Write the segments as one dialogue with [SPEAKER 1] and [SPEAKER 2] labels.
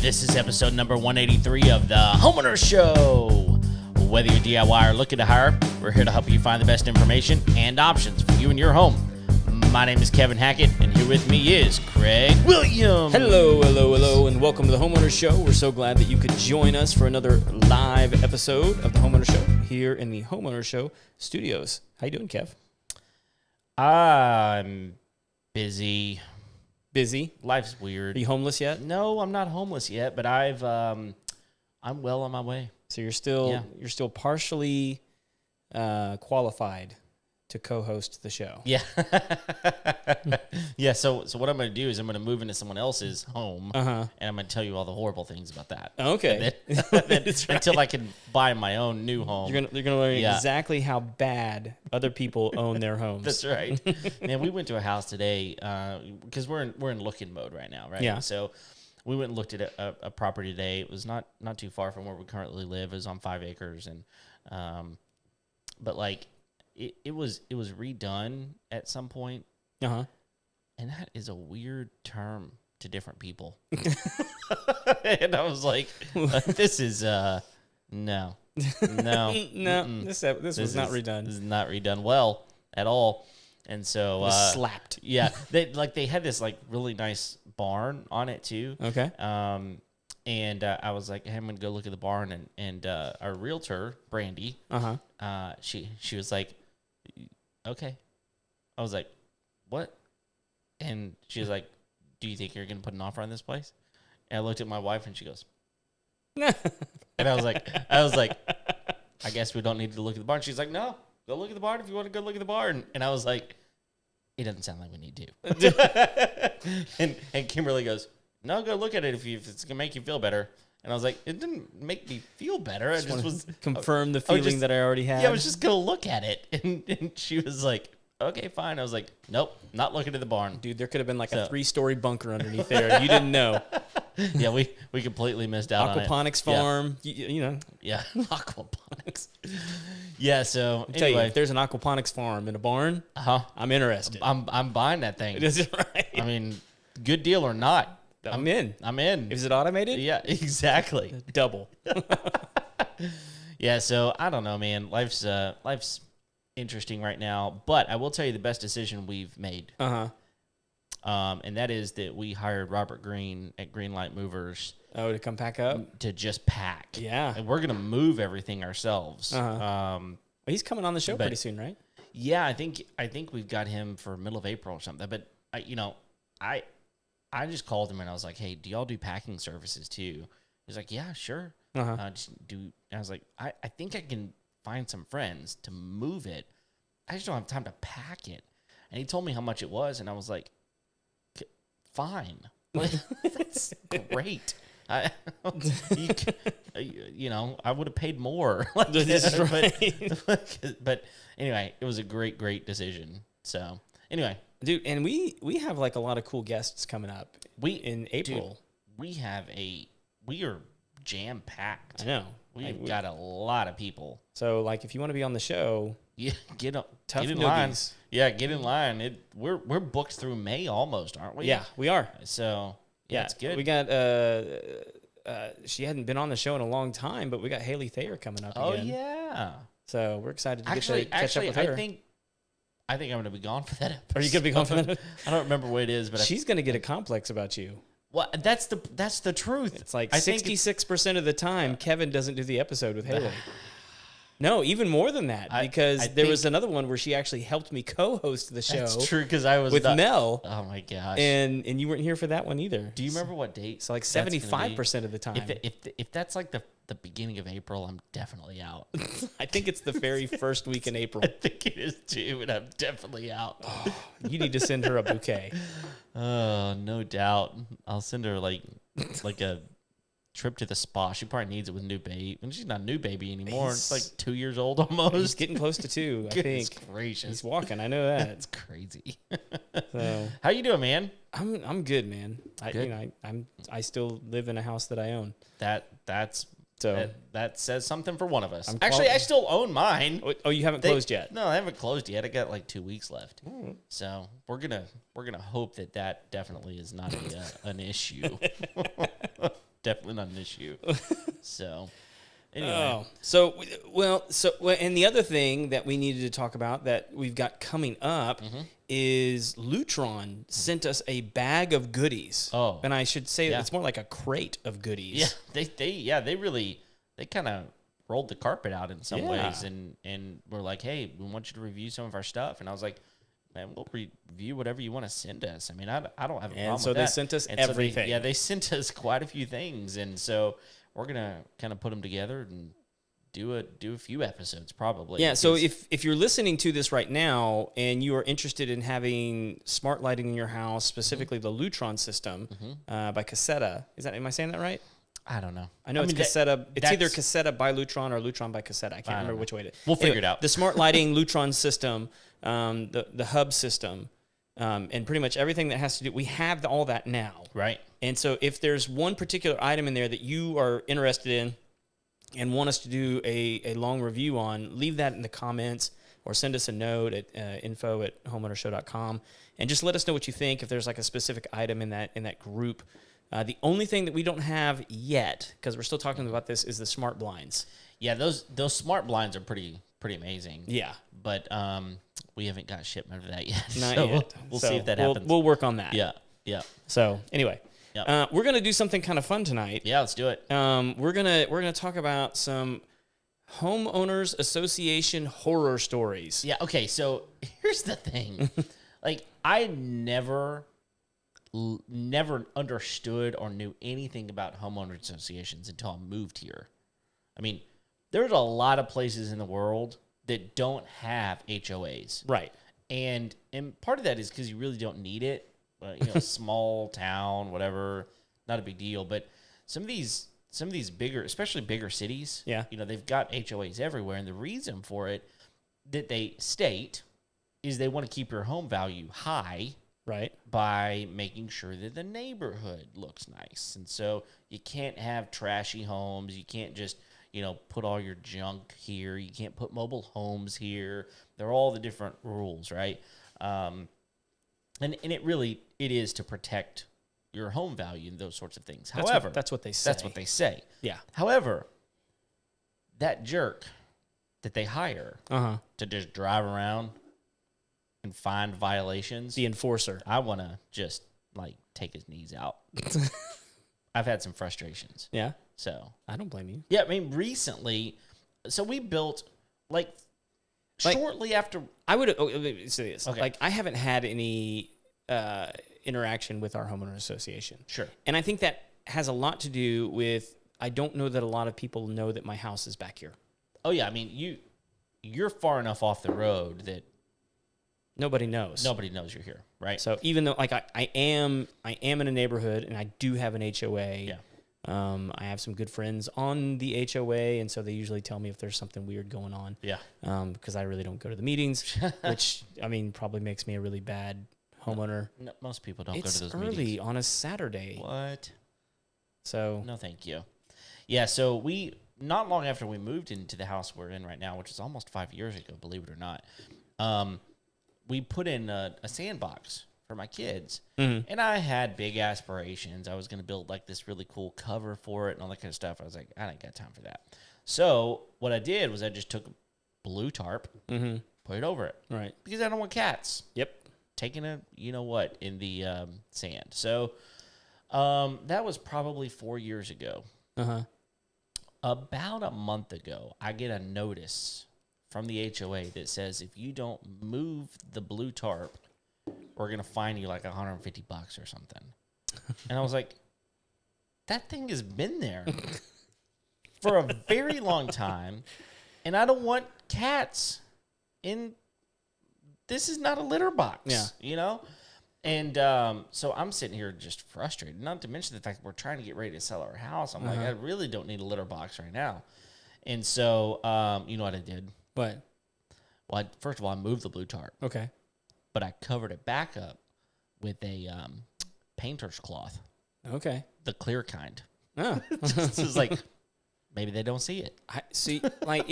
[SPEAKER 1] This is episode number 183 of the Homeowner Show. Whether you're DIY or looking to hire, we're here to help you find the best information and options for you and your home. My name is Kevin Hackett, and here with me is Craig Williams.
[SPEAKER 2] Hello, and welcome to the Homeowner Show. We're so glad that you could join us for another live episode of the Homeowner Show here in the Homeowner Show studios. How you doing, Kev?
[SPEAKER 1] I'm busy.
[SPEAKER 2] Busy?
[SPEAKER 1] Life's weird.
[SPEAKER 2] Are you homeless yet?
[SPEAKER 1] No, I'm not homeless yet, but I'm well on my way.
[SPEAKER 2] So you're still partially qualified to co-host the show.
[SPEAKER 1] Yeah. Yeah, so what I'm going to do is I'm going to move into someone else's home, and I'm going to tell you all the horrible things about that.
[SPEAKER 2] Okay.
[SPEAKER 1] Right. Until I can buy my own new home.
[SPEAKER 2] You're gonna learn exactly how bad other people own their homes.
[SPEAKER 1] That's right. Man, we went to a house today because we're in looking mode right now, right?
[SPEAKER 2] Yeah.
[SPEAKER 1] So we went and looked at a property today. It was not too far from where we currently live. It was on 5 acres, and but like it was redone at some point. And that is a weird term to different people. And I was like, this is no.
[SPEAKER 2] No, this was not redone.
[SPEAKER 1] This is not redone well at all. And so
[SPEAKER 2] it was slapped.
[SPEAKER 1] Yeah, they had this like really nice barn on it too.
[SPEAKER 2] Okay.
[SPEAKER 1] And I was like, hey, I'm gonna go look at the barn, and our realtor Brandy, she was like, okay. I was like, what? And she was like, do you think you're gonna put an offer on this place? And I looked at my wife, and she goes, and I was like, I guess we don't need to look at the barn. She's like, no, go look at the barn if you want to go look at the barn. And I was like, it doesn't sound like we need to. and Kimberly goes, no, go look at it if it's gonna make you feel better. And I was like, it didn't make me feel better. I just was
[SPEAKER 2] confirm the feeling that I already had.
[SPEAKER 1] Yeah, I was just gonna look at it, and she was like, okay, fine. I was like, nope, not looking at the barn.
[SPEAKER 2] Dude, there could have been like a 3-story bunker underneath there, and you didn't know.
[SPEAKER 1] Yeah, we completely missed out on it.
[SPEAKER 2] Aquaponics farm, you know.
[SPEAKER 1] Yeah, aquaponics. Yeah, so
[SPEAKER 2] I'll tell you, if there's an aquaponics farm in a barn, I'm interested.
[SPEAKER 1] I'm buying that thing.
[SPEAKER 2] That's right.
[SPEAKER 1] I mean, good deal or not,
[SPEAKER 2] I'm in.
[SPEAKER 1] I'm in.
[SPEAKER 2] Is it automated?
[SPEAKER 1] Yeah, exactly.
[SPEAKER 2] Double.
[SPEAKER 1] Yeah, so I don't know, man. Life's interesting right now, but I will tell you the best decision we've made. And that is that we hired Robert Green at Greenlight Movers.
[SPEAKER 2] Oh, to come pack up?
[SPEAKER 1] To just pack.
[SPEAKER 2] Yeah.
[SPEAKER 1] And we're going to move everything ourselves.
[SPEAKER 2] He's coming on the show pretty soon, right?
[SPEAKER 1] Yeah, I think we've got him for middle of April or something. But, I just called him and I was like, hey, do y'all do packing services too? He's like, yeah, sure. I was like, I think I can find some friends to move it. I just don't have time to pack it. And he told me how much it was, and I was like, fine. That's great. I would have paid more.
[SPEAKER 2] That's right.
[SPEAKER 1] But anyway, it was a great decision. So anyway.
[SPEAKER 2] Dude, and we have like a lot of cool guests coming up in April.
[SPEAKER 1] Dude, we are jam-packed.
[SPEAKER 2] I know.
[SPEAKER 1] We've got a lot of people.
[SPEAKER 2] So, like, if you want to be on the show,
[SPEAKER 1] get in
[SPEAKER 2] newbies.
[SPEAKER 1] line. Yeah, get in line. We're booked through May almost, aren't we?
[SPEAKER 2] Yeah, we are.
[SPEAKER 1] So yeah, it's good.
[SPEAKER 2] We got she hadn't been on the show in a long time, but we got Haley Thayer coming up again.
[SPEAKER 1] Oh yeah.
[SPEAKER 2] So we're excited to catch up with her.
[SPEAKER 1] I think I'm going to be gone for that episode.
[SPEAKER 2] Are you going to be gone for that?
[SPEAKER 1] I don't remember what it is, but
[SPEAKER 2] she's going to get a complex about you.
[SPEAKER 1] Well, that's the truth.
[SPEAKER 2] It's like 66% of the time, Kevin doesn't do the episode with Haley. No, even more than that, because there was another one where she actually helped me co-host the show.
[SPEAKER 1] That's true, because I was
[SPEAKER 2] with Mel.
[SPEAKER 1] Oh my gosh!
[SPEAKER 2] And you weren't here for that one either.
[SPEAKER 1] Do you remember what date?
[SPEAKER 2] So like 75% of the time.
[SPEAKER 1] If that's like the beginning of April, I'm definitely out.
[SPEAKER 2] I think it's the very first week in April.
[SPEAKER 1] I think it is too, and I'm definitely out.
[SPEAKER 2] Oh, you need to send her a bouquet.
[SPEAKER 1] Oh, no doubt. I'll send her like a trip to the spa. She probably needs it with new baby. And she's not a new baby anymore. It's like 2 years old almost.
[SPEAKER 2] He's getting close to 2, I think.
[SPEAKER 1] Gracious.
[SPEAKER 2] He's walking. I know that.
[SPEAKER 1] It's crazy.
[SPEAKER 2] So
[SPEAKER 1] how you doing, man?
[SPEAKER 2] I'm good, man.
[SPEAKER 1] Good.
[SPEAKER 2] I still live in a house that I own.
[SPEAKER 1] That's
[SPEAKER 2] So
[SPEAKER 1] that says something for one of us. Actually, I still own mine.
[SPEAKER 2] Oh, you haven't closed yet?
[SPEAKER 1] No, I haven't closed yet. I got like 2 weeks left. So we're gonna hope that definitely is not an issue. Definitely not an issue. So anyway.
[SPEAKER 2] And the other thing that we needed to talk about that we've got coming up is Lutron sent us a bag of goodies.
[SPEAKER 1] Oh.
[SPEAKER 2] And I should say it's more like a crate of goodies.
[SPEAKER 1] Yeah, they kind of rolled the carpet out in some ways and were like, "Hey, we want you to review some of our stuff." And I was like, "Man, we'll review whatever you want to send us." I mean, I don't have a problem with that.
[SPEAKER 2] And so they sent us everything.
[SPEAKER 1] So they sent us quite a few things, and so we're gonna kind of put them together and do a few episodes probably.
[SPEAKER 2] Yeah. So if you're listening to this right now and you are interested in having smart lighting in your house, specifically the Lutron system by Cassetta, am I saying that right?
[SPEAKER 1] I don't know.
[SPEAKER 2] I know it's Cassetta. It's either Cassetta by Lutron or Lutron by Cassetta. I can't remember which way it is.
[SPEAKER 1] We'll figure it out.
[SPEAKER 2] The smart lighting Lutron system, the hub system, and pretty much everything that has to do. We have all that now.
[SPEAKER 1] Right.
[SPEAKER 2] And so if there's one particular item in there that you are interested in and want us to do a long review on, leave that in the comments or send us a note at info@homeownershow.com and just let us know what you think if there's like a specific item in that group. The only thing that we don't have yet, because we're still talking about this, is the smart blinds.
[SPEAKER 1] Yeah, those smart blinds are pretty amazing.
[SPEAKER 2] Yeah.
[SPEAKER 1] But we haven't got shipment of that yet.
[SPEAKER 2] Not
[SPEAKER 1] so
[SPEAKER 2] yet.
[SPEAKER 1] We'll see if that happens.
[SPEAKER 2] We'll work on that.
[SPEAKER 1] Yeah.
[SPEAKER 2] So anyway,
[SPEAKER 1] Yep.
[SPEAKER 2] we're gonna do something kind of fun tonight.
[SPEAKER 1] Yeah, let's do it.
[SPEAKER 2] We're gonna talk about some homeowners association horror stories.
[SPEAKER 1] Yeah. Okay. So here's the thing. Like, I never understood or knew anything about homeowner associations until I moved here. I mean, there's a lot of places in the world that don't have HOAs.
[SPEAKER 2] Right.
[SPEAKER 1] And part of that is because you really don't need it. Small town, whatever, not a big deal. But some of these bigger, especially bigger cities, they've got HOAs everywhere. And the reason for it that they state is they want to keep your home value high.
[SPEAKER 2] Right.
[SPEAKER 1] By making sure that the neighborhood looks nice. And so you can't have trashy homes. You can't just, put all your junk here. You can't put mobile homes here. They're all the different rules, right? And it is to protect your home value and those sorts of things. However,
[SPEAKER 2] that's what they say.
[SPEAKER 1] That's what they say.
[SPEAKER 2] Yeah.
[SPEAKER 1] However, that jerk that they hire to just drive around and find violations,
[SPEAKER 2] the enforcer,
[SPEAKER 1] I want to just take his knees out. I've had some frustrations.
[SPEAKER 2] Yeah.
[SPEAKER 1] So
[SPEAKER 2] I don't blame you.
[SPEAKER 1] Yeah. I mean, recently, so we built shortly after.
[SPEAKER 2] I would say this.
[SPEAKER 1] Okay.
[SPEAKER 2] I haven't had any interaction with our homeowner association.
[SPEAKER 1] Sure.
[SPEAKER 2] And I think that has a lot to do with, I don't know that a lot of people know that my house is back here.
[SPEAKER 1] Oh yeah. I mean, you're far enough off the road that
[SPEAKER 2] nobody knows.
[SPEAKER 1] Nobody knows you're here, right?
[SPEAKER 2] So even though I am in a neighborhood and I do have an HOA.
[SPEAKER 1] Yeah.
[SPEAKER 2] I have some good friends on the HOA, and so they usually tell me if there's something weird going on.
[SPEAKER 1] Yeah.
[SPEAKER 2] Because I really don't go to the meetings, which probably makes me a really bad homeowner.
[SPEAKER 1] No, most people don't go to those
[SPEAKER 2] It's
[SPEAKER 1] meetings.
[SPEAKER 2] early on a Saturday.
[SPEAKER 1] What?
[SPEAKER 2] So
[SPEAKER 1] no, thank you. Yeah. So we not long after we moved into the house we're in right now, which is almost 5 years ago, believe it or not. We put in a sandbox for my kids, and I had big aspirations. I was going to build this really cool cover for it and all that kind of stuff. I was like, I didn't got time for that. So what I did was I just took a blue tarp, put it over it,
[SPEAKER 2] right,
[SPEAKER 1] because I don't want cats.
[SPEAKER 2] Yep,
[SPEAKER 1] taking a in the sand. So that was probably 4 years ago. About a month ago, I get a notice from the HOA that says if you don't move the blue tarp, we're going to fine you like $150 or something. And I was like, that thing has been there for a very long time, and I don't want cats in. This is not a litter box, And so I'm sitting here just frustrated, not to mention the fact that we're trying to get ready to sell our house. I'm like, I really don't need a litter box right now. And so, you know what I did?
[SPEAKER 2] What?
[SPEAKER 1] Well, first of all, I moved the blue tarp.
[SPEAKER 2] Okay.
[SPEAKER 1] But I covered it back up with a painter's cloth.
[SPEAKER 2] Okay.
[SPEAKER 1] The clear kind.
[SPEAKER 2] Oh.
[SPEAKER 1] This is like maybe they don't see it.
[SPEAKER 2] I see. Like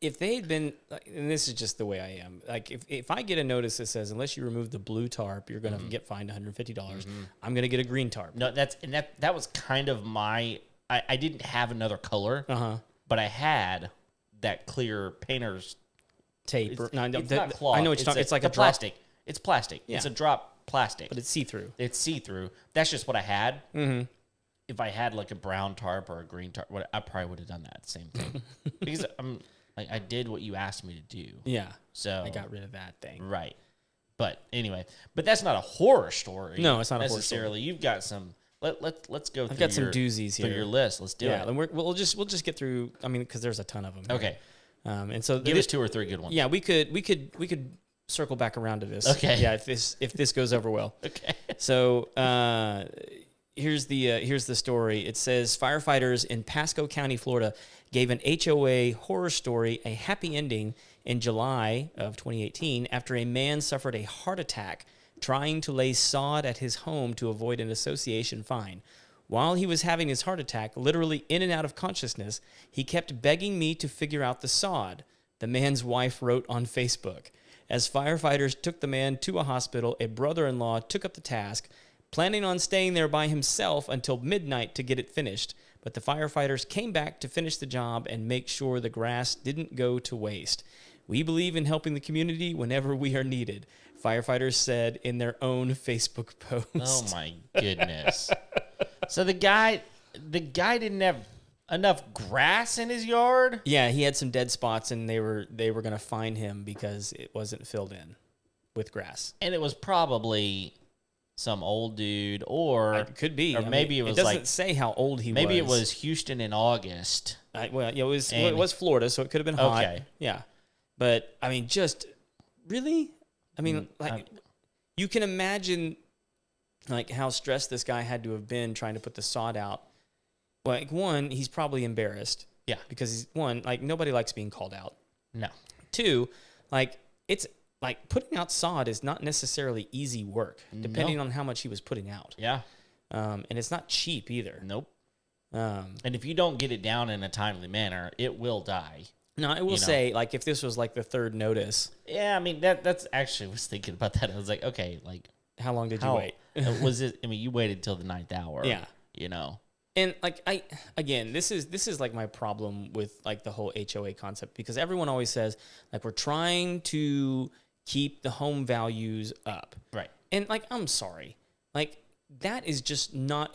[SPEAKER 2] if they had been, and this is just the way I am. Like if I get a notice that says unless you remove the blue tarp, you're going to get fined $150. I'm going to get a green tarp.
[SPEAKER 1] No, that was kind of my. I didn't have another color, but I had that clear painter's
[SPEAKER 2] tape.
[SPEAKER 1] It's not cloth.
[SPEAKER 2] I know what you're talking. It's like a
[SPEAKER 1] plastic.
[SPEAKER 2] Drop.
[SPEAKER 1] It's plastic.
[SPEAKER 2] Yeah.
[SPEAKER 1] It's a drop plastic,
[SPEAKER 2] but it's see through.
[SPEAKER 1] It's see through. That's just what I had. If I had like a brown tarp or a green tarp, I probably would have done that same thing because I did what you asked me to do.
[SPEAKER 2] Yeah.
[SPEAKER 1] So
[SPEAKER 2] I got rid of that thing.
[SPEAKER 1] Right. But anyway, that's not a horror story.
[SPEAKER 2] No, it's not
[SPEAKER 1] necessarily.
[SPEAKER 2] A horror story.
[SPEAKER 1] You've got some. Let's go.
[SPEAKER 2] I've got some doozies here.
[SPEAKER 1] Through your list. Let's do it.
[SPEAKER 2] Yeah, and we'll just get through. I mean, because there's a ton of them.
[SPEAKER 1] Okay.
[SPEAKER 2] And so
[SPEAKER 1] give us 2 or 3 good ones.
[SPEAKER 2] Yeah, we could circle back around to this.
[SPEAKER 1] Okay.
[SPEAKER 2] Yeah, if this goes over well.
[SPEAKER 1] Okay.
[SPEAKER 2] So here's the story. It says firefighters in Pasco County, Florida, gave an HOA horror story a happy ending in July of 2018 after a man suffered a heart attack trying to lay sod at his home to avoid an association fine. While he was having his heart attack, literally in and out of consciousness, he kept begging me to figure out the sod, the man's wife wrote on Facebook. As firefighters took the man to a hospital, a brother-in-law took up the task, planning on staying there by himself until midnight to get it finished. But the firefighters came back to finish the job and make sure the grass didn't go to waste. We believe in helping the community whenever we are needed, firefighters said in their own Facebook post.
[SPEAKER 1] Oh my goodness. So the guy didn't have enough grass in his yard?
[SPEAKER 2] Yeah, he had some dead spots and they were going to fine him because it wasn't filled in with grass.
[SPEAKER 1] And it was probably some old dude or
[SPEAKER 2] it could be.
[SPEAKER 1] Or maybe it was
[SPEAKER 2] it doesn't say how old he was.
[SPEAKER 1] Maybe it was Houston in August.
[SPEAKER 2] It was Florida, so it could have been hot.
[SPEAKER 1] Okay.
[SPEAKER 2] Yeah. But I mean, just really? I mean, you can imagine like how stressed this guy had to have been trying to put the sod out. Like, one, he's probably embarrassed.
[SPEAKER 1] Yeah.
[SPEAKER 2] Because nobody likes being called out.
[SPEAKER 1] No.
[SPEAKER 2] 2, it's like putting out sod is not necessarily easy work, depending on how much he was putting out.
[SPEAKER 1] Yeah.
[SPEAKER 2] And it's not cheap either.
[SPEAKER 1] Nope. And if you don't get it down in a timely manner, it will die.
[SPEAKER 2] No, I will say, like, if this was like the 3rd notice.
[SPEAKER 1] Yeah, I mean, that's actually, I was thinking about that. I was like, okay, like.
[SPEAKER 2] How long did you wait?
[SPEAKER 1] Was it, I mean, you waited till the 9th hour.
[SPEAKER 2] Yeah.
[SPEAKER 1] You know.
[SPEAKER 2] And like this is like my problem with like the whole HOA concept, because everyone always says like we're trying to keep the home values up.
[SPEAKER 1] Right.
[SPEAKER 2] And like, I'm sorry. Like that is just not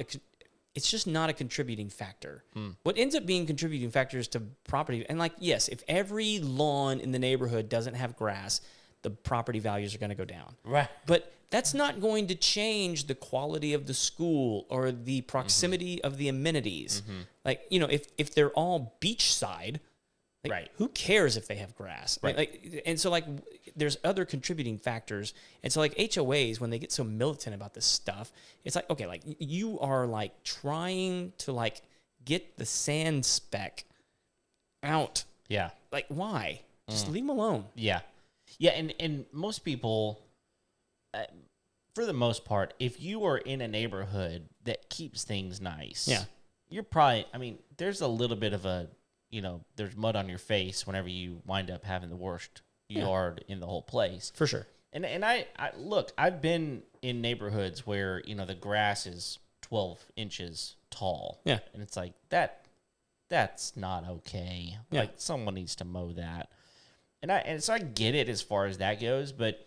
[SPEAKER 2] it's just not a contributing factor. What ends up being contributing factors to property, and like, yes, if every lawn in the neighborhood doesn't have grass, the property values are going to go down.
[SPEAKER 1] Right.
[SPEAKER 2] But that's not going to change the quality of the school or the proximity of the amenities. Like, you know, if they're all beachside, like,
[SPEAKER 1] right,
[SPEAKER 2] who cares if they have grass?
[SPEAKER 1] Right.
[SPEAKER 2] Like, and so like there's other contributing factors. And so like HOAs, when they get so militant about this stuff, it's like, okay, like you are like trying to like get the sand speck out.
[SPEAKER 1] Yeah.
[SPEAKER 2] Like, why? Just leave them alone.
[SPEAKER 1] Yeah. Yeah, and most people, for the most part, if you are in a neighborhood that keeps things nice, you're probably, I mean, there's a little bit of a, you know, there's mud on your face whenever you wind up having the worst yard in the whole place.
[SPEAKER 2] For sure.
[SPEAKER 1] And I look, I've been in neighborhoods where, you know, the grass is 12 inches tall.
[SPEAKER 2] Yeah.
[SPEAKER 1] And it's like, that's not okay.
[SPEAKER 2] Yeah.
[SPEAKER 1] Like, someone needs to mow that. And so I get it as far as that goes, but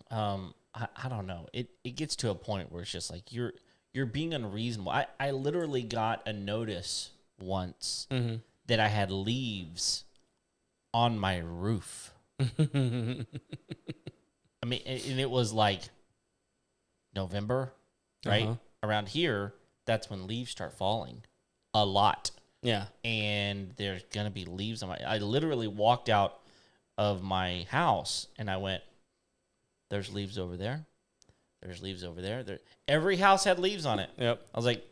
[SPEAKER 1] I don't know. It gets to a point where it's just like you're being unreasonable. I literally got a notice once that I had leaves on my roof. I mean, and it was like November, right? Around here, that's when leaves start falling a lot.
[SPEAKER 2] Yeah.
[SPEAKER 1] And there's going to be leaves on I literally walked out of my house and I went, there's leaves over there. There's leaves over there. Every house had leaves on it.
[SPEAKER 2] Yep.
[SPEAKER 1] I was like,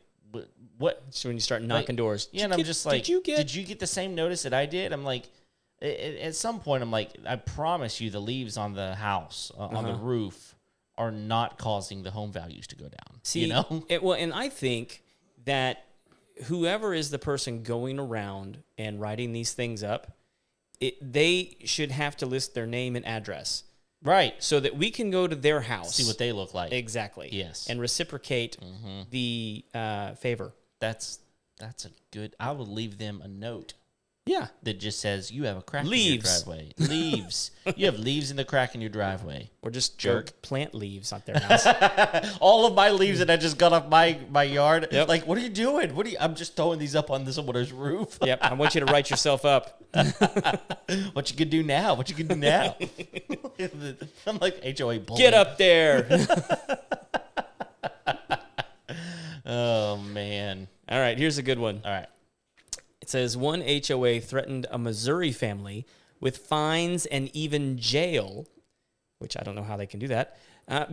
[SPEAKER 1] what?
[SPEAKER 2] So when you start knocking doors.
[SPEAKER 1] Yeah, and I'm just like,
[SPEAKER 2] did
[SPEAKER 1] you get the same notice that I did? I'm like, at some point, I'm like, I promise you the leaves on the house, on the roof, are not causing the home values to go down.
[SPEAKER 2] See,
[SPEAKER 1] you know?
[SPEAKER 2] Well, and I think that whoever is the person going around and writing these things up, they should have to list their name and address.
[SPEAKER 1] Right.
[SPEAKER 2] So that we can go to their house.
[SPEAKER 1] See what they look like.
[SPEAKER 2] Exactly.
[SPEAKER 1] Yes.
[SPEAKER 2] And reciprocate the favor.
[SPEAKER 1] That's a good... I would leave them a note.
[SPEAKER 2] Yeah.
[SPEAKER 1] That just says, you have a crack
[SPEAKER 2] leaves.
[SPEAKER 1] in your driveway. Leaves. You have leaves in the crack in your driveway.
[SPEAKER 2] Or just
[SPEAKER 1] jerk.
[SPEAKER 2] Plant leaves at their house.
[SPEAKER 1] All of my leaves that I just got off my yard.
[SPEAKER 2] Yep.
[SPEAKER 1] Like, what are you doing? I'm just throwing these up on someone's roof.
[SPEAKER 2] Yep. I want you to write yourself up.
[SPEAKER 1] What you could do now? What you could do now? I'm like HOA bully.
[SPEAKER 2] Get up there.
[SPEAKER 1] Oh, man.
[SPEAKER 2] All right. Here's a good one.
[SPEAKER 1] All right.
[SPEAKER 2] It says one HOA threatened a Missouri family with fines and even jail, which I don't know how they can do that,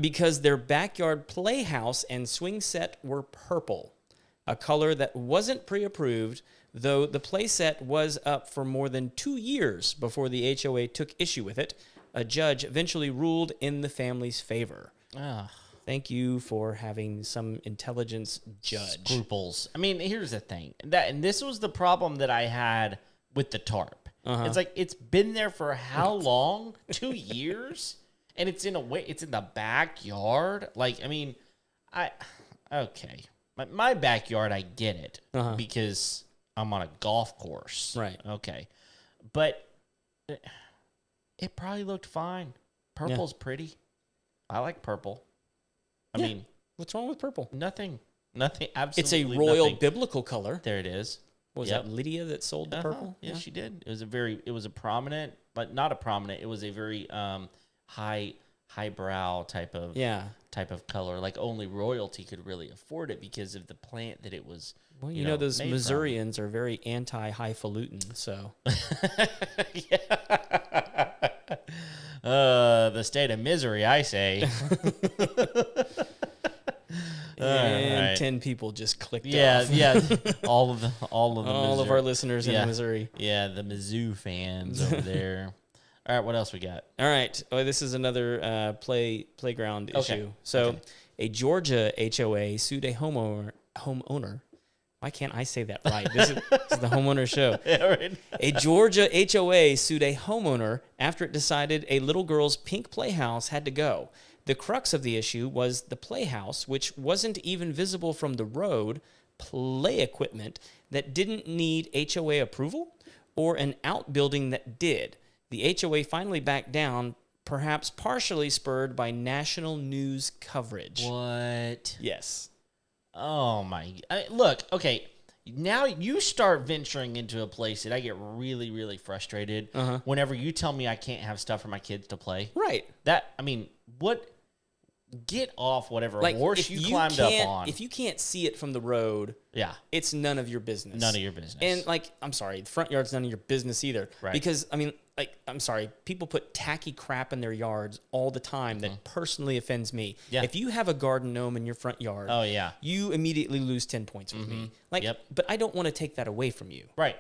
[SPEAKER 2] because their backyard playhouse and swing set were purple, a color that wasn't pre-approved, though the play set was up for more than 2 years before the HOA took issue with it. A judge eventually ruled in the family's favor. Thank you for having some intelligence, judge.
[SPEAKER 1] Scruples. I mean, here's the thing. And this was the problem that I had with the tarp. It's like, it's been there for how long? 2 years? And it's in the backyard? Like, I mean, okay. My backyard, I get it. Because I'm on a golf course.
[SPEAKER 2] Right.
[SPEAKER 1] Okay. But it probably looked fine. Purple's pretty. I like purple. I mean,
[SPEAKER 2] what's wrong with purple?
[SPEAKER 1] Nothing. Absolutely.
[SPEAKER 2] It's a royal
[SPEAKER 1] nothing.
[SPEAKER 2] biblical color.
[SPEAKER 1] There it is.
[SPEAKER 2] Was that Lydia that sold the purple?
[SPEAKER 1] Yes, she did. It was a prominent, but not a prominent. It was a very highbrow type of color. Like only royalty could really afford it because of the plant that it was.
[SPEAKER 2] Well, you know those Missourians are very anti-highfalutin, so.
[SPEAKER 1] The state of misery, I say.
[SPEAKER 2] And right. 10 people just clicked off.
[SPEAKER 1] Yeah. All of
[SPEAKER 2] our listeners in Missouri.
[SPEAKER 1] Yeah, the Mizzou fans over there. All right, what else we got?
[SPEAKER 2] All right. Oh, this is another playground issue. So, a Georgia HOA sued a homeowner. Why can't I say that right? This is the homeowner show.
[SPEAKER 1] Yeah, right.
[SPEAKER 2] A Georgia HOA sued a homeowner after it decided a little girl's pink playhouse had to go. The crux of the issue was the playhouse, which wasn't even visible from the road, play equipment that didn't need HOA approval, or an outbuilding that did. The HOA finally backed down, perhaps partially spurred by national news coverage.
[SPEAKER 1] What?
[SPEAKER 2] Yes.
[SPEAKER 1] Oh my! Look, okay. Now you start venturing into a place that I get really, really frustrated whenever you tell me I can't have stuff for my kids to play.
[SPEAKER 2] Right.
[SPEAKER 1] What? Get off whatever
[SPEAKER 2] like
[SPEAKER 1] horse you climbed up on.
[SPEAKER 2] If you can't see it from the road, it's none of your business.
[SPEAKER 1] None of your business.
[SPEAKER 2] And I'm sorry, the front yard's none of your business either. Right. Because I'm sorry, people put tacky crap in their yards all the time that personally offends me. Yeah. If you have a garden gnome in your front yard, you immediately lose 10 points with me. But I don't want to take that away from you.
[SPEAKER 1] Right.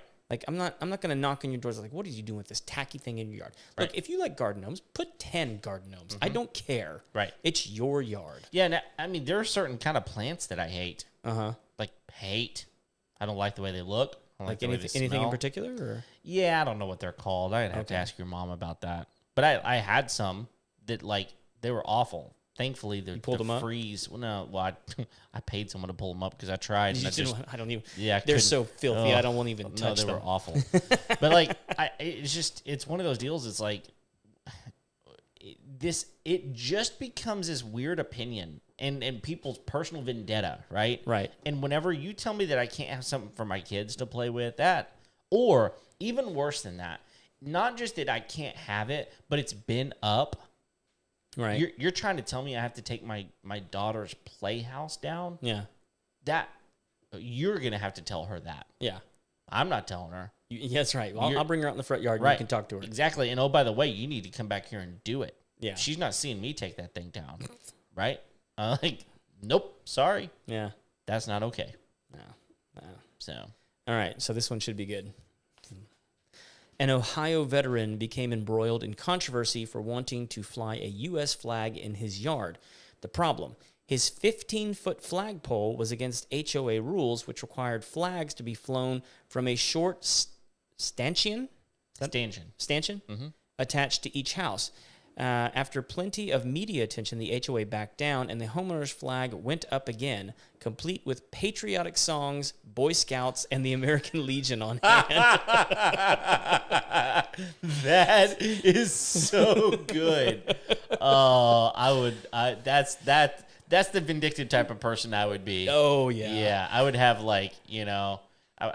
[SPEAKER 2] I'm not going to knock on your doors like, what are you doing with this tacky thing in your yard? Right. Look, if you like garden gnomes, put 10 garden gnomes. I don't care. Right. It's your yard.
[SPEAKER 1] Yeah, there are certain kind of plants that I hate. Hate. I don't like the way they look. I don't like the way they smell.
[SPEAKER 2] Anything in particular? Or?
[SPEAKER 1] Yeah, I don't know what they're called. I'd have to ask your mom about that. But I had some that they were awful. Thankfully, the freeze. Well, no, I paid someone to pull them up because I tried. And
[SPEAKER 2] I don't even.
[SPEAKER 1] Yeah,
[SPEAKER 2] they're so filthy. I don't want to even touch them.
[SPEAKER 1] They were awful. But it's one of those deals. It's like this. It just becomes this weird opinion and people's personal vendetta, right?
[SPEAKER 2] Right.
[SPEAKER 1] And whenever you tell me that I can't have something for my kids to play with, or even worse than that, not just that I can't have it, but it's been up.
[SPEAKER 2] Right.
[SPEAKER 1] You're trying to tell me I have to take my daughter's playhouse down?
[SPEAKER 2] Yeah.
[SPEAKER 1] That you're going to have to tell her that.
[SPEAKER 2] Yeah.
[SPEAKER 1] I'm not telling her.
[SPEAKER 2] That's right. Well, I'll bring her out in the front yard and you can talk to her.
[SPEAKER 1] Exactly. And by the way, you need to come back here and do it.
[SPEAKER 2] Yeah.
[SPEAKER 1] She's not seeing me take that thing down. Right? Nope. Sorry.
[SPEAKER 2] Yeah.
[SPEAKER 1] That's not okay.
[SPEAKER 2] No.
[SPEAKER 1] So.
[SPEAKER 2] All right. So this one should be good. An Ohio veteran became embroiled in controversy for wanting to fly a U.S. flag in his yard. The problem, His 15-foot flagpole was against HOA rules, which required flags to be flown from a short stanchion attached to each house. After plenty of media attention, the HOA backed down, and the homeowner's flag went up again, complete with patriotic songs, Boy Scouts, and the American Legion on hand.
[SPEAKER 1] That is so good. That's the vindictive type of person I would be.
[SPEAKER 2] Oh, yeah.
[SPEAKER 1] Yeah, I would have I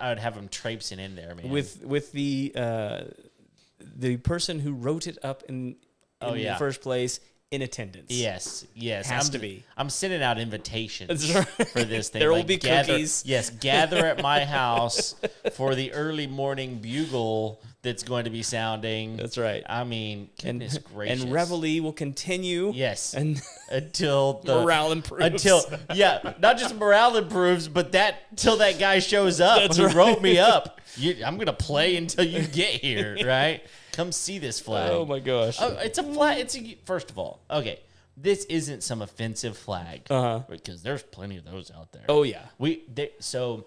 [SPEAKER 1] would have them traipsing in there, man.
[SPEAKER 2] With the person who wrote it up in the first place in attendance.
[SPEAKER 1] Yes.
[SPEAKER 2] Has to be.
[SPEAKER 1] I'm sending out invitations for this thing.
[SPEAKER 2] There will be cookies.
[SPEAKER 1] Yes, gather at my house for the early morning bugle that's going to be sounding.
[SPEAKER 2] That's right.
[SPEAKER 1] I mean, goodness gracious.
[SPEAKER 2] And reveille will continue.
[SPEAKER 1] Yes.
[SPEAKER 2] And
[SPEAKER 1] until the
[SPEAKER 2] morale improves.
[SPEAKER 1] Not just morale improves, but till that guy shows up who wrote me up. I'm going to play until you get here, right? Come see this flag.
[SPEAKER 2] Oh my gosh.
[SPEAKER 1] Oh, it's a flag. First of all, okay, this isn't some offensive flag because there's plenty of those out there.
[SPEAKER 2] Oh yeah.
[SPEAKER 1] So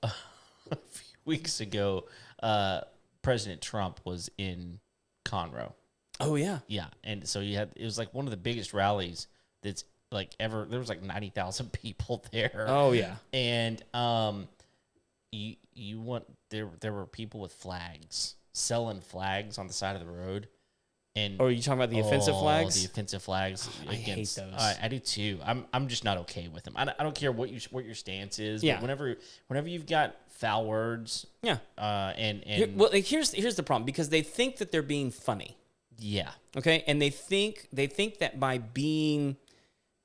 [SPEAKER 1] a few weeks ago, President Trump was in Conroe.
[SPEAKER 2] Oh yeah.
[SPEAKER 1] Yeah, and so it was like one of the biggest rallies that's like ever. There was like 90,000 people there.
[SPEAKER 2] Oh yeah.
[SPEAKER 1] And there were people with flags, selling flags on the side of the road. And
[SPEAKER 2] are you talking about the offensive flags?
[SPEAKER 1] The offensive flags.
[SPEAKER 2] I hate those.
[SPEAKER 1] I do too. I'm just not okay with them. I don't care what your stance is.
[SPEAKER 2] Yeah.
[SPEAKER 1] But whenever you've got foul words.
[SPEAKER 2] Yeah. Here's the problem, because they think that they're being funny.
[SPEAKER 1] Yeah.
[SPEAKER 2] Okay. And they think that by being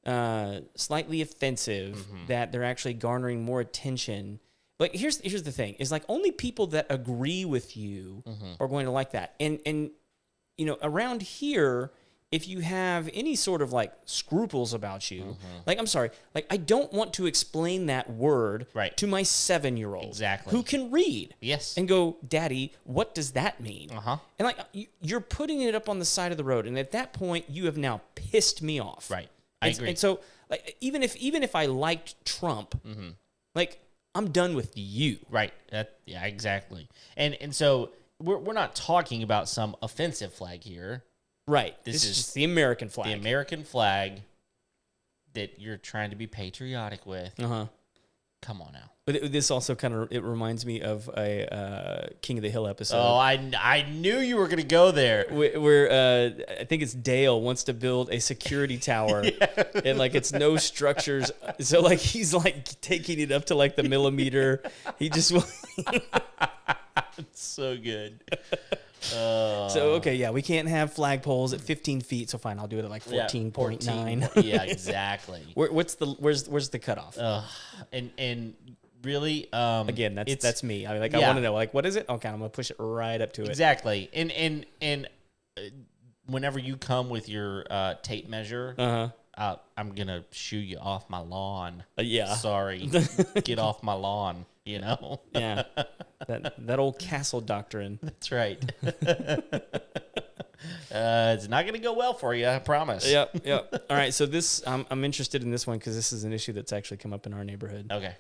[SPEAKER 2] slightly offensive, that they're actually garnering more attention. But here's the thing: is like only people that agree with you are going to like that. And around here, if you have any sort of like scruples about you, like I'm sorry, like I don't want to explain that word to my 7-year-old,
[SPEAKER 1] exactly,
[SPEAKER 2] who can read,
[SPEAKER 1] yes,
[SPEAKER 2] and go, Daddy, what does that mean? And like you're putting it up on the side of the road, and at that point, you have now pissed me off.
[SPEAKER 1] Right, I agree.
[SPEAKER 2] And so, like, even if I liked Trump, like I'm done with you.
[SPEAKER 1] Right. Yeah, exactly. And so we're not talking about some offensive flag here.
[SPEAKER 2] Right. This is just the American flag.
[SPEAKER 1] The American flag that you're trying to be patriotic with. Come on now.
[SPEAKER 2] But this also it reminds me of a King of the Hill episode.
[SPEAKER 1] Oh, I knew you were going to go there.
[SPEAKER 2] Where I think it's Dale wants to build a security tower, and like it's no structures. So like he's like taking it up to like the millimeter. He just
[SPEAKER 1] it's so good.
[SPEAKER 2] So okay, yeah, we can't have flagpoles at 15 feet. So fine, I'll do it at like 14.9.
[SPEAKER 1] Yeah, exactly.
[SPEAKER 2] Where's the cutoff?
[SPEAKER 1] And really,
[SPEAKER 2] again, that's me. I want to know, like, what is it? Okay, I'm gonna push it right up to it.
[SPEAKER 1] Exactly. And whenever you come with your tape measure, I'm gonna shoo you off my lawn.
[SPEAKER 2] Yeah.
[SPEAKER 1] Sorry, get off my lawn.
[SPEAKER 2] Yeah. That old castle doctrine.
[SPEAKER 1] That's right. It's not going to go well for you, I promise.
[SPEAKER 2] Yep. All right, so this I'm interested in this one because this is an issue that's actually come up in our neighborhood.
[SPEAKER 1] Okay.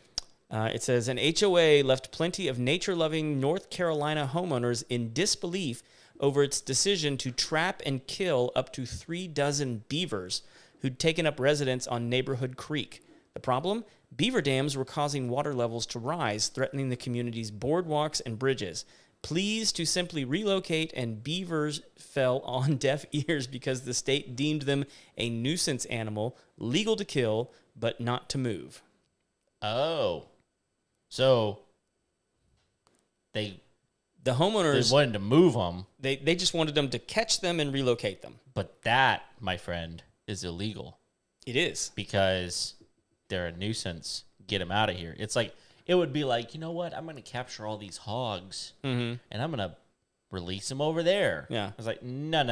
[SPEAKER 2] It says an HOA left plenty of nature-loving North Carolina homeowners in disbelief over its decision to trap and kill up to 36 beavers who'd taken up residence on Neighborhood Creek. The problem? Beaver dams were causing water levels to rise, threatening the community's boardwalks and bridges. Pleas to simply relocate, and beavers fell on deaf ears because the state deemed them a nuisance animal, legal to kill, but not to move.
[SPEAKER 1] Oh. So the
[SPEAKER 2] homeowners
[SPEAKER 1] wanted to move them.
[SPEAKER 2] They just wanted them to catch them and relocate them.
[SPEAKER 1] But that, my friend, is illegal.
[SPEAKER 2] It is.
[SPEAKER 1] Because they're a nuisance. Get them out of here. It's like, it would be like, you know what? I'm going to capture all these hogs and I'm going to release them over there.
[SPEAKER 2] Yeah.
[SPEAKER 1] I was like, no.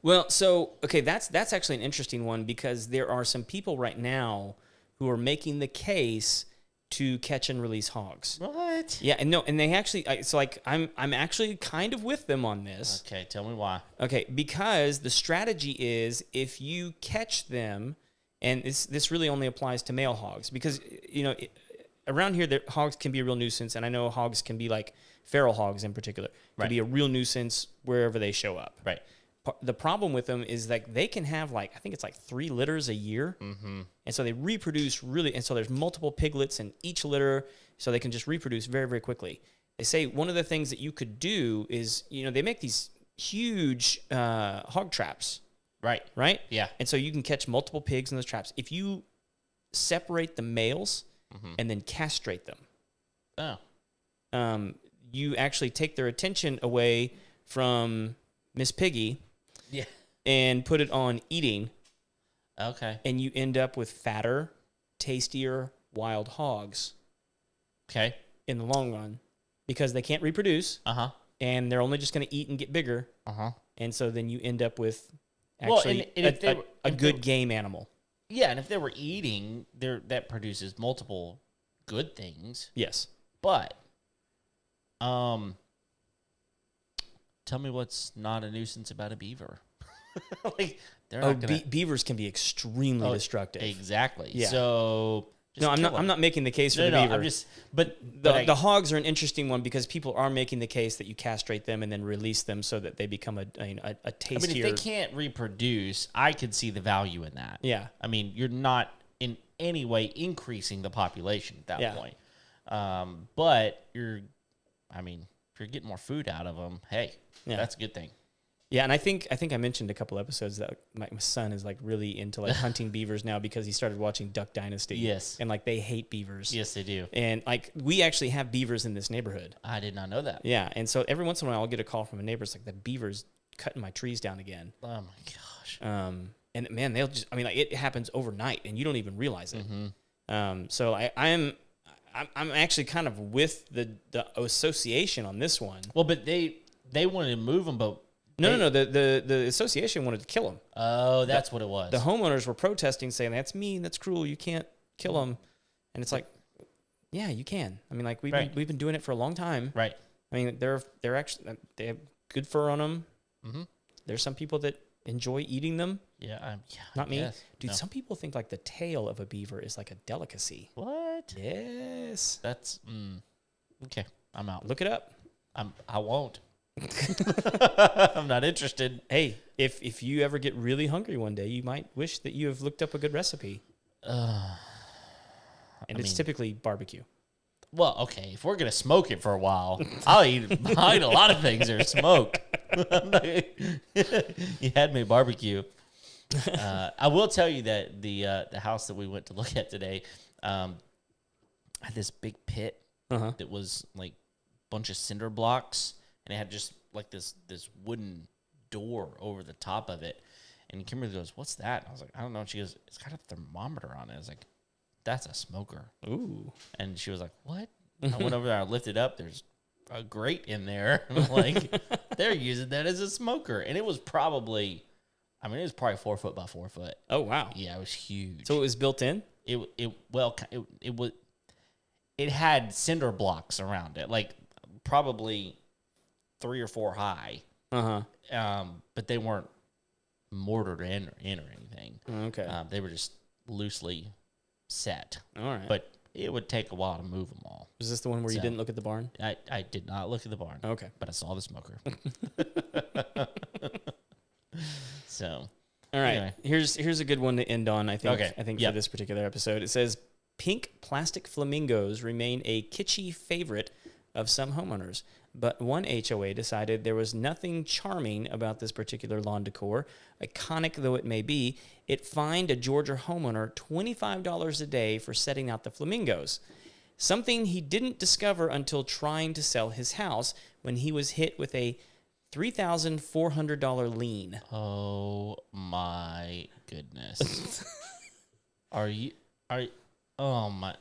[SPEAKER 2] Well, so, okay, that's actually an interesting one because there are some people right now who are making the case to catch and release hogs.
[SPEAKER 1] What?
[SPEAKER 2] Yeah, and they actually, I'm actually kind of with them on this.
[SPEAKER 1] Okay, tell me why.
[SPEAKER 2] Okay, because the strategy is if you catch them And this really only applies to male hogs because, around here, hogs can be a real nuisance. And I know hogs can be like feral hogs in particular, can be a real nuisance wherever they show up.
[SPEAKER 1] Right.
[SPEAKER 2] The problem with them is like they can have I think it's like 3 litters a year.
[SPEAKER 1] Mm-hmm.
[SPEAKER 2] And so they reproduce really, and so there's multiple piglets in each litter, so they can just reproduce very, very quickly. They say one of the things that you could do is, they make these huge hog traps. Right?
[SPEAKER 1] Yeah.
[SPEAKER 2] And so you can catch multiple pigs in those traps. If you separate the males and then castrate them, you actually take their attention away from Miss Piggy.
[SPEAKER 1] Yeah.
[SPEAKER 2] And put it on eating.
[SPEAKER 1] Okay.
[SPEAKER 2] And you end up with fatter, tastier wild hogs.
[SPEAKER 1] Okay.
[SPEAKER 2] In the long run, because they can't reproduce. And they're only just going to eat and get bigger. And so then you end up with actually a good game animal.
[SPEAKER 1] Yeah, and if they were eating, that produces multiple good things.
[SPEAKER 2] Yes.
[SPEAKER 1] But tell me what's not a nuisance about a beaver. Like they're not gonna...
[SPEAKER 2] beavers can be extremely destructive.
[SPEAKER 1] Exactly.
[SPEAKER 2] Yeah.
[SPEAKER 1] So
[SPEAKER 2] I'm not making the case for the beaver.
[SPEAKER 1] I'm just, but
[SPEAKER 2] the hogs are an interesting one because people are making the case that you castrate them and then release them so that they become a tastier.
[SPEAKER 1] I mean, if they can't reproduce, I could see the value in that.
[SPEAKER 2] Yeah.
[SPEAKER 1] I mean, you're not in any way increasing the population at that point. But if you're getting more food out of them, hey, that's a good thing.
[SPEAKER 2] Yeah, and I think I mentioned a couple episodes that my son is like really into like hunting beavers now because he started watching Duck Dynasty.
[SPEAKER 1] Yes.
[SPEAKER 2] And like they hate beavers.
[SPEAKER 1] Yes, they do.
[SPEAKER 2] And like we actually have beavers in this neighborhood.
[SPEAKER 1] I did not know that.
[SPEAKER 2] Yeah, and so every once in a while I'll get a call from a neighbor. It's like the beaver's cutting my trees down again.
[SPEAKER 1] Oh my gosh.
[SPEAKER 2] And man, it happens overnight and you don't even realize it. So I'm actually kind of with the association on this one.
[SPEAKER 1] Well, but they wanted to move them, but
[SPEAKER 2] No. The association wanted to kill him.
[SPEAKER 1] Oh, that's what it was.
[SPEAKER 2] The homeowners were protesting, saying that's mean, that's cruel. You can't kill them. And it's like, yeah, you can. I mean, like we've been doing it for a long time.
[SPEAKER 1] Right.
[SPEAKER 2] I mean, they're actually they have good fur on them. There's some people that enjoy eating them.
[SPEAKER 1] Yeah,
[SPEAKER 2] not me, dude. No. Some people think like the tail of a beaver is like a delicacy.
[SPEAKER 1] What?
[SPEAKER 2] Yes.
[SPEAKER 1] That's okay. I'm out.
[SPEAKER 2] Look it up.
[SPEAKER 1] I won't. I'm not interested.
[SPEAKER 2] Hey, if you ever get really hungry one day, you might wish that you have looked up a good recipe. And it's typically barbecue.
[SPEAKER 1] Well, okay, if we're gonna smoke it for a while, I'll eat a lot of things that are smoked. You had me barbecue. I will tell you that the house that we went to look at today had this big pit that was like a bunch of cinder blocks. And it had just like this wooden door over the top of it. And Kimberly goes, "What's that?" And I was like, "I don't know." And she goes, "It's got a thermometer on it." I was like, "That's a smoker."
[SPEAKER 2] Ooh.
[SPEAKER 1] And she was like, "What?" I went over there, I lifted up. There's a grate in there. I'm like, they're using that as a smoker. And it was probably 4 foot by 4 foot.
[SPEAKER 2] Oh, wow.
[SPEAKER 1] Yeah, it was huge.
[SPEAKER 2] So it was built in?
[SPEAKER 1] It had cinder blocks around it, like probably 3 or 4 high. But they weren't mortared in or anything.
[SPEAKER 2] Okay.
[SPEAKER 1] They were just loosely set.
[SPEAKER 2] All right.
[SPEAKER 1] But it would take a while to move them all.
[SPEAKER 2] Was this the one where you didn't look at the barn?
[SPEAKER 1] I did not look at the barn.
[SPEAKER 2] Okay.
[SPEAKER 1] But I saw the smoker. So.
[SPEAKER 2] All right.
[SPEAKER 1] Anyway.
[SPEAKER 2] Here's a good one to end on, I think.
[SPEAKER 1] Okay.
[SPEAKER 2] I think for this particular episode. It says, pink plastic flamingos remain a kitschy favorite of some homeowners. But one HOA decided there was nothing charming about this particular lawn decor. Iconic though it may be, it fined a Georgia homeowner $25 a day for setting out the flamingos. Something he didn't discover until trying to sell his house when he was hit with a $3,400 lien.
[SPEAKER 1] Oh my goodness. Oh my,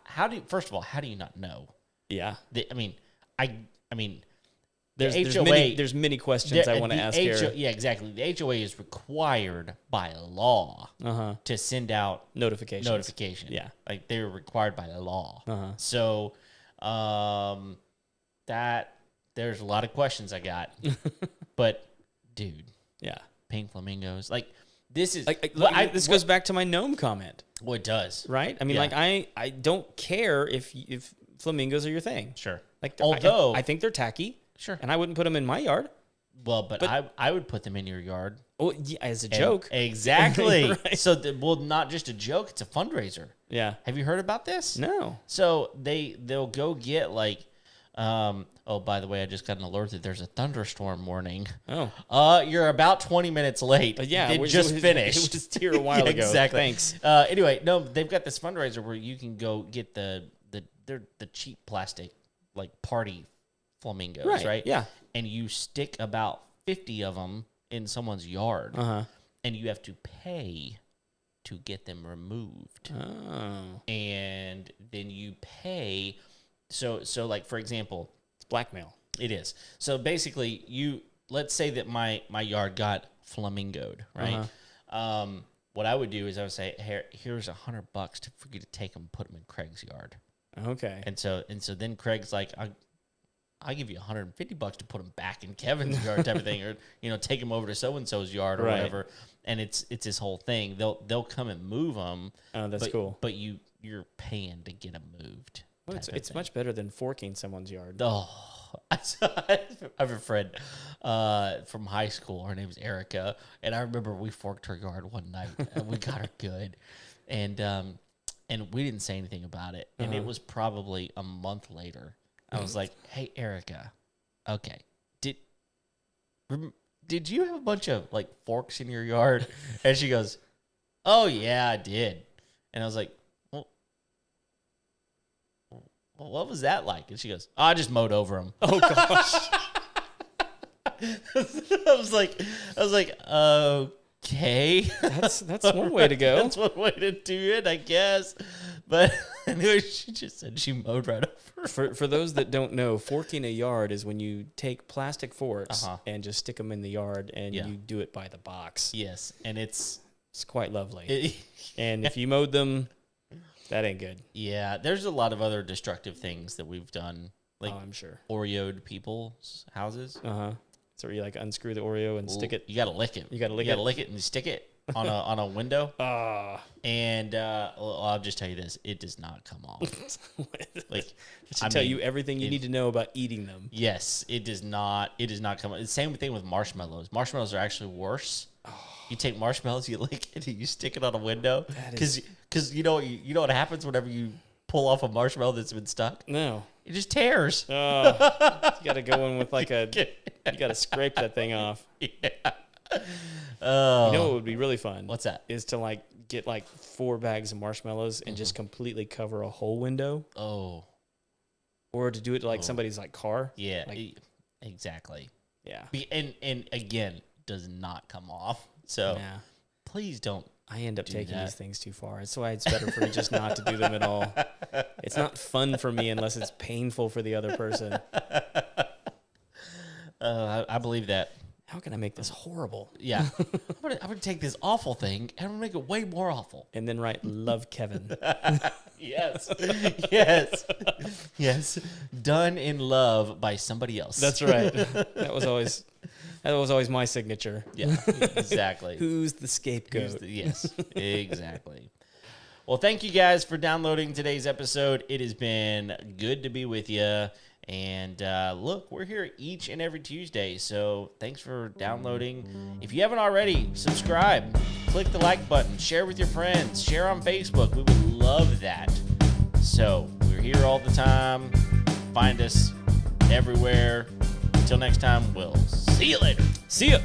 [SPEAKER 1] how do you, first of all, how do you not know?
[SPEAKER 2] Yeah.
[SPEAKER 1] There's
[SPEAKER 2] many questions I want to ask here.
[SPEAKER 1] Yeah, exactly. The HOA is required by law to send out
[SPEAKER 2] notifications.
[SPEAKER 1] Yeah, like they're required by the law. So, that there's a lot of questions I got, but dude,
[SPEAKER 2] yeah,
[SPEAKER 1] pink flamingos. Like this is
[SPEAKER 2] this goes back to my gnome comment.
[SPEAKER 1] Well, it does,
[SPEAKER 2] right? I mean, like I don't care if flamingos are your thing.
[SPEAKER 1] Sure.
[SPEAKER 2] Like,
[SPEAKER 1] although
[SPEAKER 2] I think they're tacky.
[SPEAKER 1] Sure.
[SPEAKER 2] And I wouldn't put them in my yard.
[SPEAKER 1] Well, but I would put them in your yard.
[SPEAKER 2] Oh, yeah, as a joke.
[SPEAKER 1] Exactly.
[SPEAKER 2] Right.
[SPEAKER 1] So, not just a joke, it's a fundraiser.
[SPEAKER 2] Yeah.
[SPEAKER 1] Have you heard about this?
[SPEAKER 2] No.
[SPEAKER 1] So they'll go get like, oh, by the way, I just got an alert that there's a thunderstorm warning.
[SPEAKER 2] Oh.
[SPEAKER 1] You're about 20 minutes late.
[SPEAKER 2] Yeah.
[SPEAKER 1] It just finished.
[SPEAKER 2] It was here a while ago.
[SPEAKER 1] Exactly.
[SPEAKER 2] Thanks.
[SPEAKER 1] Anyway, no, they've got this fundraiser where you can go get the cheap plastic, like party flamingos, right?
[SPEAKER 2] Yeah.
[SPEAKER 1] And you stick about 50 of them in someone's yard.
[SPEAKER 2] Uh-huh.
[SPEAKER 1] And you have to pay to get them removed.
[SPEAKER 2] Oh.
[SPEAKER 1] And then you pay. So like, for example,
[SPEAKER 2] it's blackmail.
[SPEAKER 1] It is. So basically, let's say that my yard got flamingoed, right?
[SPEAKER 2] Uh-huh.
[SPEAKER 1] What I would do is I would say, here's $100 for you to take them and put them in Craig's yard.
[SPEAKER 2] Okay.
[SPEAKER 1] And so then Craig's like, I'll give you $150 to put them back in Kevin's yard, type of thing, or take them over to so and so's yard or whatever. And it's this whole thing. They'll come and move them.
[SPEAKER 2] Oh, that's cool.
[SPEAKER 1] But you're paying to get them moved.
[SPEAKER 2] Well, it's much better than forking someone's yard.
[SPEAKER 1] Oh, I have a friend from high school. Her name's Erica, and I remember we forked her yard one night, and we got her good, and we didn't say anything about it. And it was probably a month later. I was like, "Hey, Erica, okay, did you have a bunch of like forks in your yard?" And she goes, "Oh yeah, I did." And I was like, well, what was that like? And she goes, I just mowed over them.
[SPEAKER 2] Oh gosh.
[SPEAKER 1] I was like, okay.
[SPEAKER 2] That's one way to go.
[SPEAKER 1] That's one way to do it, I guess. But anyway, she just said she mowed right over.
[SPEAKER 2] For those that don't know, forking a yard is when you take plastic forks and just stick them in the yard, and you do it by the box.
[SPEAKER 1] Yes, and it's
[SPEAKER 2] quite lovely. And if you mowed them, that ain't good.
[SPEAKER 1] Yeah, there's a lot of other destructive things that we've done. Like,
[SPEAKER 2] I'm sure.
[SPEAKER 1] Oreo'd people's houses.
[SPEAKER 2] So you like unscrew the Oreo and stick it.
[SPEAKER 1] You gotta lick it.
[SPEAKER 2] You gotta lick
[SPEAKER 1] it and stick it on a window. And I'll just tell you this: it does not come off. Like,
[SPEAKER 2] I tell you everything you need to know about eating them.
[SPEAKER 1] Yes, it does not. It does not come off. It's the same thing with marshmallows. Marshmallows are actually worse. You take marshmallows, you lick it, and you stick it on a window. Because you know what happens whenever you pull off a marshmallow that's been stuck?
[SPEAKER 2] No.
[SPEAKER 1] It just tears.
[SPEAKER 2] Oh, you got to go in with like you got to scrape that thing off.
[SPEAKER 1] Yeah.
[SPEAKER 2] You know what would be really fun?
[SPEAKER 1] What's that?
[SPEAKER 2] Is to like get like 4 bags of marshmallows and just completely cover a whole window.
[SPEAKER 1] Oh.
[SPEAKER 2] Or to do it to like somebody's like car.
[SPEAKER 1] Yeah,
[SPEAKER 2] like,
[SPEAKER 1] exactly.
[SPEAKER 2] Yeah.
[SPEAKER 1] And again, does not come off. So please don't.
[SPEAKER 2] I end up taking these things too far. That's why it's better for me just not to do them at all. It's not fun for me unless it's painful for the other person.
[SPEAKER 1] I believe that.
[SPEAKER 2] How can I make this horrible?
[SPEAKER 1] Yeah. I'm gonna take this awful thing and I'm gonna make it way more awful.
[SPEAKER 2] And then write, love Kevin.
[SPEAKER 1] Yes. Yes. Yes. Done in love by somebody else.
[SPEAKER 2] That's right. That was always my signature.
[SPEAKER 1] Yeah, exactly.
[SPEAKER 2] Who's the scapegoat?
[SPEAKER 1] Yes, exactly. Well, thank you guys for downloading today's episode. It has been good to be with you. And look, we're here each and every Tuesday, so thanks for downloading. If you haven't already, subscribe, click the like button, share with your friends, share on Facebook. We would love that. So we're here all the time. Find us everywhere. Until next time, we'll see you later.
[SPEAKER 2] See ya.